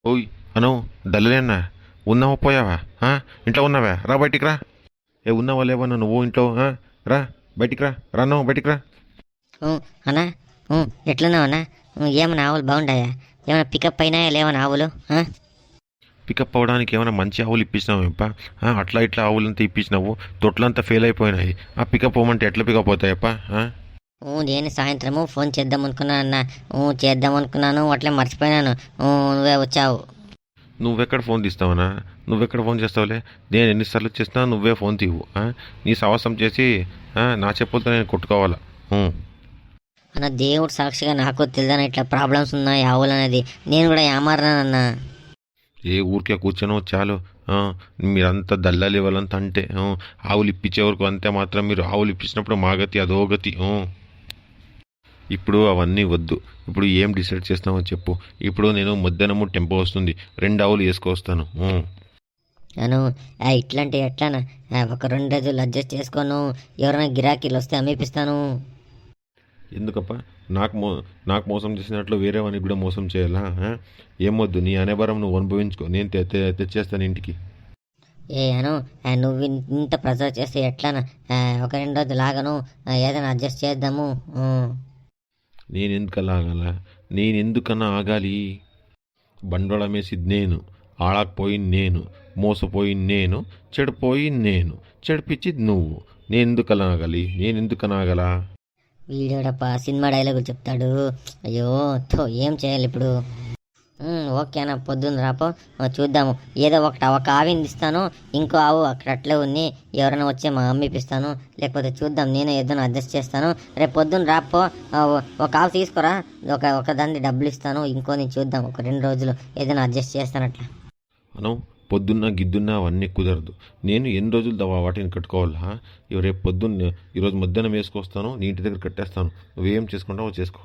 ఓయ్ అను డల్లేనా ఉన్నావా పోయావా ఇంట్లో ఉన్నావా రా బయటికి రా ఉన్నావా లేవా నువ్వు ఇంట్లో రా బయటికి రా రాను బయటికి రా ఊ, అన్నా ఎట్లున్నావు అన్నా ఏమన్నా ఆవులు బాగుంటాయా? ఏమైనా పికప్ అయినాయా లేవన్నా ఆవులు? పికప్ అవ్వడానికి ఏమైనా మంచి ఆవులు ఇప్పించినావు అప్ప అట్లా ఇట్లా ఆవులంతా ఇప్పించినావు తొట్లంతా ఫెయిల్ అయిపోయినాయి పికప్ అవ్వమంటే ఎట్లా పికప్ అవుతాయప్ప నేను సాయంత్రము ఫోన్ చేద్దాం అనుకున్నాను అన్న. చేద్దాం అనుకున్నాను అట్లే మర్చిపోయినాను. నువ్వే వచ్చావు. నువ్వెక్కడ ఫోన్ తీస్తావనా నువ్వెక్కడ ఫోన్ చేస్తావులే నేను ఎన్నిసార్లు చేసినా నువ్వే ఫోన్ తీవు నీ సాహసం చేసి నా చెప్పులతో నేను కొట్టుకోవాలా అన్న దేవుడు సాక్షిగా నాకు తెలియదని ఇట్లా ప్రాబ్లమ్స్ ఉన్నాయి ఆవులు అనేది. నేను కూడా ఏమారినానన్నా. ఏ ఊరికే కూర్చొని చాలు మీరంతా దల్లాలి వాళ్ళంతా అంటే ఆవులు ఇప్పించే వరకు అంతే మాత్రం మీరు ఆవులు ఇప్పించినప్పుడు మా గతి అదో గతి ఇప్పుడు అవన్నీ వద్దు ఇప్పుడు ఏం డిసైడ్ చేస్తామో చెప్పు ఇప్పుడు నేను మధ్యాహ్నము టెంపో వస్తుంది 2 ఆవులు వేసుకొస్తాను నేను ఇట్లాంటి ఎట్లానా? ఒక 2 రోజులు అడ్జస్ట్ చేసుకోను. ఎవరైనా గిరాకీలు వస్తే అమ్మేపిస్తాను. ఎందుకప్ప నాకు మోసం చేసినట్లు వేరే వానికి కూడా మోసం చేయాలా ఏమొద్దు నీ అనేబరం నువ్వు అనుభవించుకో నేను తెచ్చేస్తాను ఇంటికి అను నువ్వు ఇంత ప్రెజర్ చేస్తే ఎట్లానా? ఒక 2 రోజులు ఆగను. ఏదైనా అడ్జస్ట్ చేద్దాము. నేనెందుకలా ఆగాల నేనెందుకన్నా ఆగాలి బండోళం వేసిది నేను ఆడకపోయింది నేను మోసపోయింది నేను చెడిపోయింది నేను చెడిపించింది నువ్వు నేనెందుకలా ఆగాలి నేనెందుకన్నా ఆగలా వీడియోడప్ప సినిమా డైలాగులు చెప్తాడు. అయ్యో ఏం చేయాలి ఇప్పుడు? ఓకేనా పొద్దున్న రాపో చూద్దాము. ఏదో ఒక ఆవిని ఇస్తాను. ఇంకో ఆవు అక్కడ అట్లే ఉంది. ఎవరైనా వచ్చి మా అమ్మిపిస్తాను. లేకపోతే చూద్దాం నేను ఏదైనా అడ్జస్ట్ చేస్తాను. రేపు పొద్దున్న రాపో ఒక ఆవు తీసుకురా. ఒక దాన్ని డబ్బులు ఇస్తాను. ఇంకోని చూద్దాం. ఒక 2 రోజులు ఏదైనా అడ్జస్ట్ చేస్తాను అట్లా. అను పొద్దున్న గిద్దున్న అవన్నీ కుదరదు నేను ఎన్ని రోజులు వాటిని కట్టుకోవాలా రేపు పొద్దున్న ఈరోజు మధ్యాహ్నం వేసుకొస్తాను నీ ఇంటి దగ్గర కట్టేస్తాను నువ్వేం చేసుకుంటావో చేసుకో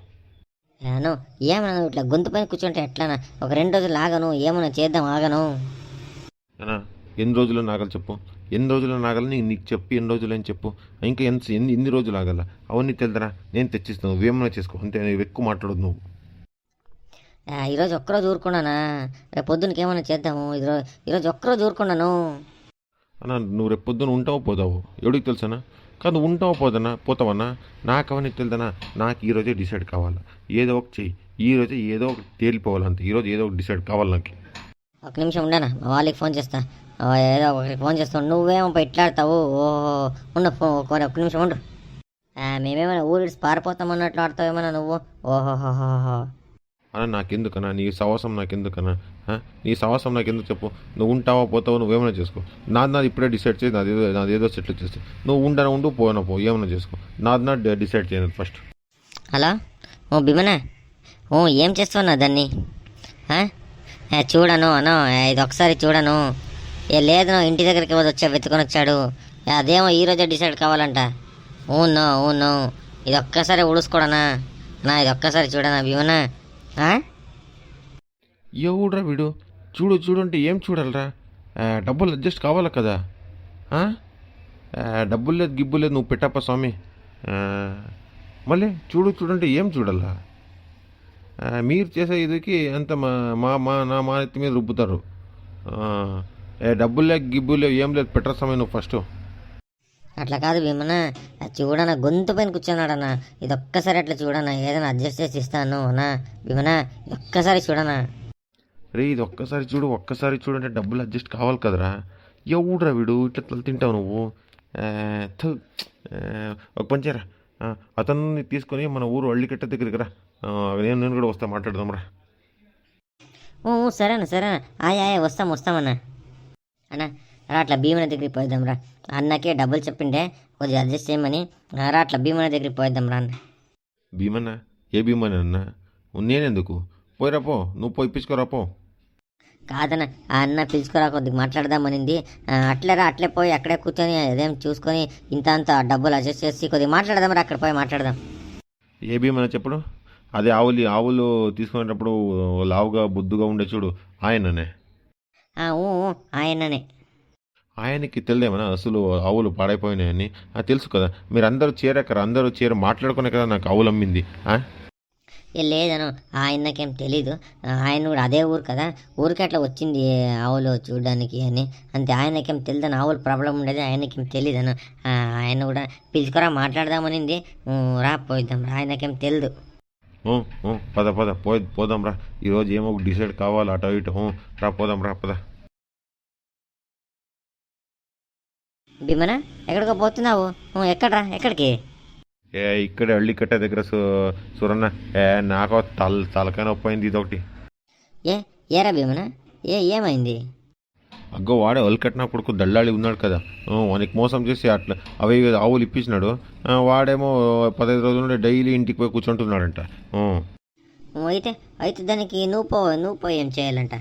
అను ఏమన్నా ఇట్లా గొంతు పైన కూర్చుంటే ఎట్లానా? ఒక 2 రోజులు ఆగను. ఏమన్నా చేద్దాం ఆగను. అనా ఎన్ని రోజులు నాగలు చెప్పు ఎన్ని రోజులు నాగలని నీకు చెప్పి ఎన్ని రోజులు అని చెప్పు ఇంకా ఎన్ని రోజులు ఆగల అవన్నీ తెలుదరా నేను తెచ్చిస్తాను నువ్వేమన్నా చేసుకో అంతే నువ్వు ఎక్కువ మాట్లాడదు నువ్వు ఈరోజు ఒక్కరోజు ఊరుకున్నానా? రేపు పొద్దునకి ఏమైనా చేద్దాము. ఈరోజు ఒక్కరోజు ఊరుకున్నాను. అన్నా నువ్వు రేపు పొద్దున ఉంటావో పోతావు ఎవడికి తెలుసనా కాదు నువ్వు ఉంటావో పోతావన్నా నాకు అవన్నీ తెలుదనా నాకు ఈరోజే డిసైడ్ కావాలా ఏదో ఒక చెయ్యి ఈరోజే ఏదో ఒక తేలిపోవాలంతే ఈరోజు ఏదో ఒక డిసైడ్ కావాలి నాకు ఒక నిమిషం ఉండనా మా వాళ్ళకి ఫోన్ చేస్తా. ఏదో ఒకరికి ఫోన్ చేస్తాను. నువ్వేమో ఇట్లాడతావు. ఉండు ఒక నిమిషం ఉండు. మేమేమైనా ఊరిడిసి పారిపోతామన్నట్లు ఆడతావు ఏమైనా నువ్వు? ఓహోహోహో అన్న నాకెందుకన్నా నీ సాహసం నాకెందుకన్నా నీ సాహసం నాకెందుకు చెప్పు నువ్వు ఉంటావో పోతావో నువ్వేమైనా చేసుకో నాది ఇప్పుడే డిసైడ్ చేసి నాదేదో సెటిల్ చేస్తే నువ్వు ఉండు పోయినా ఏమైనా చేసుకో నాది డిసైడ్ చేయను ఫస్ట్. హలో భీమనా ఏం చేస్తున్నా దాన్ని? చూడను అను ఇది ఒకసారి చూడను. లేదు ఇంటి దగ్గరికి వెతుకొని వచ్చాడు. అదేమో ఈరోజే డిసైడ్ కావాలంట. అవును ఇది ఒక్కసారి ఉడుసుకోడనా ఇది ఒక్కసారి చూడనా భీమనా? ఎవడురా వీడు చూడు అంటే ఏం చూడాలరా డబ్బులు అడ్జస్ట్ కావాలి కదా డబ్బులు లేదు గిబ్బు లేదు నువ్వు పెట్టప్ప స్వామి మళ్ళీ చూడంటే ఏం చూడాలా మీరు చేసే ఇదికి అంత మా ఎత్తి మీద రుబ్బుతారు డబ్బులు లేక గిబ్బు లేవు ఏం లేదు పెట్టరా స్వామి నువ్వు ఫస్ట్ అట్లా కాదు భీమనా చూడనా గొంతు పైన కూర్చున్నాడన్నా. ఇది ఒక్కసారి అట్లా చూడనా ఏదైనా అడ్జస్ట్ చేసి ఇస్తాను అన్నా. భీమనా ఒక్కసారి చూడనా? రే ఇది ఒక్కసారి చూడంటే డబ్బులు అడ్జస్ట్ కావాలి కదరా ఎవడురా వీడు ఇట్లా తల తింటావు నువ్వు ఒక పని చేయరా అతన్ని తీసుకొని మన ఊరు అள்ளிకట్ట దగ్గరికి రా నేను కూడా వస్తా మాట్లాడదాం రా. సరేనా ఆయా వస్తామన్నా. అన్నా అట్లా భీమన దగ్గరికి పోయిద్దాం రా. అన్నకే డబ్బులు చెప్పిండే కొద్దిగా అడ్జస్ట్ చేయమని. అట్లా భీమన దగ్గరికి పోయిద్దాం రా అన్న. భీమన్నా ఏ భీమని అన్నా నేనెందుకు పోయిరా పో నువ్వు పోయి ఇప్పించుకోరా పో. కాదన్న ఆ అన్న పిలుచుకురా కొద్దిగా మాట్లాడదామనింది. అట్లే పోయి అక్కడే కూర్చొని అదేం చూసుకొని ఇంత డబ్బులు అడ్జస్ట్ చేసి కొద్దిగా మాట్లాడదాం రా. అక్కడ పోయి మాట్లాడదాం. ఏ భీమన్నా చెప్పుడు అదే ఆవులు తీసుకునేటప్పుడు లావుగా బుద్దుగా ఉండే చూడు ఆయననే? ఆయననే. ఆయనకి తెలిదేమన్నా అసలు ఆవులు పాడైపోయినాయని తెలుసు కదా మీరు అందరూ చేరాకరా అందరూ చేరి మాట్లాడుకునే కదా నాకు ఆవులు అమ్మింది లేదను ఆయనకేం తెలీదు. ఆయన కూడా అదే ఊరు కదా, ఊరికి అట్లా వచ్చింది ఆవులు చూడడానికి అని, అంతే. ఆయనకేం తెలియదని ఆవులు ప్రాబ్లం ఉండేది ఆయనకేం తెలీదను. ఆయన కూడా పిలుచుకురా మాట్లాడదామనింది. రా పోయిద్దాం రా, ఆయనకేం తెలియదు. పద పద పోదాం రా. ఈరోజు ఏమో డిసైడ్ కావాలి అటో ఇటు. రా పోదాం రా పద. భీమన ఎక్కడికో పోతున్నావు? ఎక్కడ్రా, ఎక్కడికి? ఇక్కడే హళ్ళికట్ట దగ్గర సురన్న. నాకు తలకాయ నొప్పి అయింది ఇదొకటి. ఏరా భీమన, ఏమైంది? అగ్గో వాడే ఒలికట్టిన కొడుకు దళ్ళాళి ఉన్నాడు కదా, వానికి మోసం చేసి అట్లా అవి ఆవులు ఇప్పించినాడు. వాడేమో 15 రోజుల నుండి డైలీ ఇంటికి పోయి కూర్చుంటున్నాడంట. అయితే దానికి నువ్వు పోయి ఏం చేయాలంట?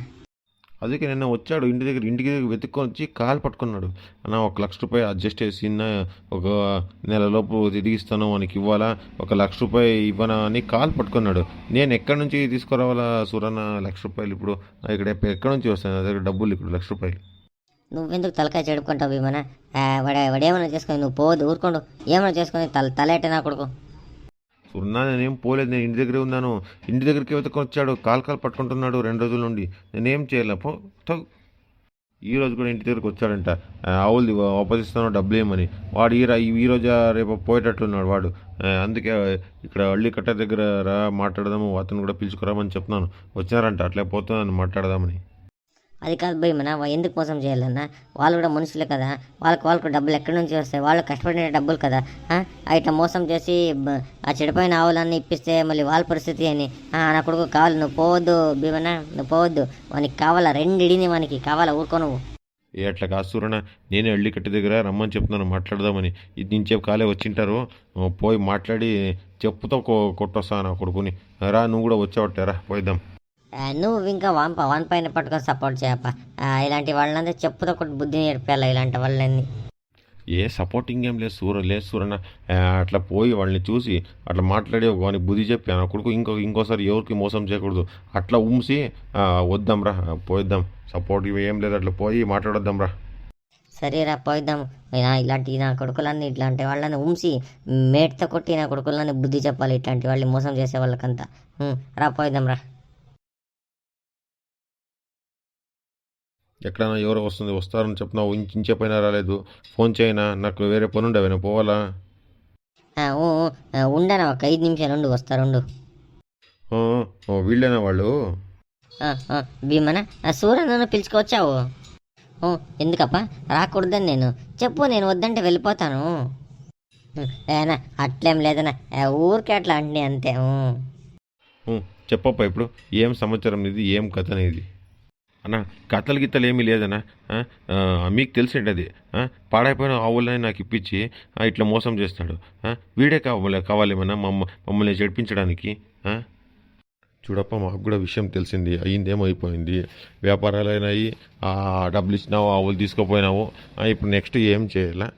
అందుకే నిన్న వచ్చాడు ఇంటికి దగ్గర వెతుక్కొని వచ్చి కాలు పట్టుకున్నాడు. అన్న 1 లక్ష రూపాయలు అడ్జస్ట్ చేసి ఒక నెలలోపు తిరిగిస్తాను, మనకి ఇవ్వాలా, 1 లక్ష రూపాయలు ఇవ్వనా అని కాలు పట్టుకున్నాడు. నేను ఎక్కడి నుంచి తీసుకురావాలా సూరన్న 1 లక్ష రూపాయలు? ఇప్పుడు ఇక్కడ ఎక్కడి నుంచి వస్తాను నా దగ్గర డబ్బులు? ఇప్పుడు 1 లక్ష రూపాయలు నువ్వెందుకు తలకాయ చెడుకుంటావు భీమన? వాడేమైనా చేసుకొని నువ్వు పోవద్దు, ఊరుకోండు. ఏమైనా చేసుకొని తలేట నా కొడుకు. సున్నా నేనేం పోలేదు, నేను ఇంటి దగ్గరే ఉన్నాను. ఇంటి దగ్గరికి వెతుకొని వచ్చాడు, కాలు పట్టుకుంటున్నాడు 2 రోజుల నుండి. నేనేం చేయలే. ఈ రోజు కూడా ఇంటి దగ్గరికి వచ్చాడంట, ఆవులు వాపసిస్తాను డబ్బులు ఏమని. వాడు ఈ రోజు రేపు పోయేటట్లున్నాడు వాడు. అందుకే ఇక్కడ హళ్ళికట్ట దగ్గర రా మాట్లాడదాము, అతను కూడా పిలుచుకురామని చెప్తున్నాను. వచ్చినారంట, అట్లే పోతున్నాను మాట్లాడదామని. అది కాదు భయమన, ఎందుకు మోసం చేయాలన్నా? వాళ్ళు కూడా మనుషులే కదా, వాళ్ళకు డబ్బులు ఎక్కడి నుంచి వస్తాయి? వాళ్ళు కష్టపడిన డబ్బులు కదా. ఇట్లా మోసం చేసి ఆ చెడిపోయిన ఆవులన్నీ ఇప్పిస్తే మళ్ళీ వాళ్ళ పరిస్థితి అని. నా కొడుకు కావాలి, నువ్వు పోవద్దు భీమన, నువ్వు పోవద్దు. వానికి కావాలా 2 ఇడిని, వానికి కావాలా, ఊరుకో నువ్వు. అట్లా కాదు సూరన్న, నేనే హళ్ళికట్ట దగ్గర రమ్మని చెప్తున్నాను మాట్లాడదామని. ఇది నుంచి కాలే వచ్చింటారు, పోయి మాట్లాడి చెప్పుతో కొట్టొస్తా నా కొడుకుని. రా నువ్వు కూడా వచ్చావట్టారా, పోయిద్దాం. నువ్వు ఇంకా వాన్ పైన పట్టుకొని సపోర్ట్ చేయప్ప. ఇలాంటి వాళ్ళందరూ చెప్పుతో కొట్టి బుద్ధి నేర్పాలి, ఇలాంటి వాళ్ళని. సపోర్టింగ్ ఏం లేదు సూరన్న. అట్లా పోయి వాళ్ళని చూసి అట్లా మాట్లాడి వానికి బుద్ధి చెప్పి నా కొడుకు ఇంకోసారి ఎవరికి మోసం చేయకూడదు. అట్లా వద్దాం రా, పోయిద్దాం. సపోర్ట్ ఏం లేదు, అట్లా పోయి మాట్లాడొద్దాం రా. సరేరా పోయిద్దాం. ఇలాంటి నా కొడుకులన్నీ ఇట్లాంటి వాళ్ళని మేట్తో కొట్టి నా కొడుకులని బుద్ధి చెప్పాలి, ఇట్లాంటి వాళ్ళని మోసం చేసే వాళ్ళకంతా. రా పోయిద్దాం రా. ఎక్కడైనా ఎవరో వస్తారని చెప్తున్నావు, ఇంచేపైనా రాలేదు. ఫోన్ చేయనా, నాకు వేరే పని ఉండేవైనా పోవాలా? ఉండనా, ఒక 5 నిమిషాలు ఉండు, వస్తారుండు. వీళ్ళేనా వాళ్ళు? భీమన, సూర్యను పిలుచుకొచ్చావు? ఎందుకప్ప రాకూడదని నేను చెప్పు, నేను వద్దంటే వెళ్ళిపోతాను. ఏనా అట్లేం లేదనా, ఊరికే అట్లా అండి అంతే. చెప్పప్ప, ఇప్పుడు ఏం సమాచారం ఇది, ఏం కథ ఇది? అన్న కథలు గిత్తలు ఏమీ లేదన్నా. మీకు తెలిసిండి అది. పాడైపోయిన ఆవులని నాకు ఇప్పించి ఇట్లా మోసం చేస్తాడు. వీడే కావాలేమన్నా మమ్మల్ని చెడిపించడానికి? చూడప్ప, మాకు కూడా విషయం తెలిసింది, అయ్యిందేమో అయిపోయింది. వ్యాపారాలైనాయి, డబ్బులు ఇచ్చినావు, ఆవులు తీసుకుపోయినావు. ఇప్పుడు నెక్స్ట్ ఏం చేయాలా?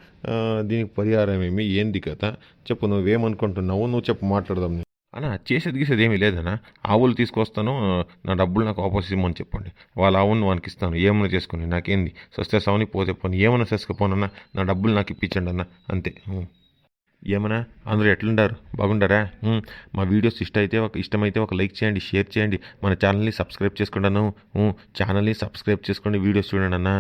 దీనికి పరిహారం ఏంది కథ చెప్పు, నువ్వేమనుకుంటున్నావు? నువ్వు చెప్పు, మాట్లాడదాం. అన్న చేసేది గీసేది ఏమీ లేదన్నా. ఆవులు తీసుకొస్తాను, నా డబ్బులు నాకు వాపస్ ఇవ్వమని చెప్పండి. వాళ్ళ ఆవును వానికి ఇస్తాను, ఏమైనా చేసుకుని నాకేంది. సస్తే సవని పోతే పోని, ఏమైనా చేసుకుపోనన్నా నా డబ్బులు నాకు ఇప్పించండి అన్న, అంతే. ఏమన్నా అందరూ ఎట్లుండారు, బాగుండారా? మా వీడియోస్ ఇష్టమైతే ఒక లైక్ చేయండి, షేర్ చేయండి. మన ఛానల్ని సబ్స్క్రైబ్ చేసుకుంటాను. ఛానల్ని సబ్స్క్రైబ్ చేసుకోండి, వీడియోస్ చూడండి అన్న.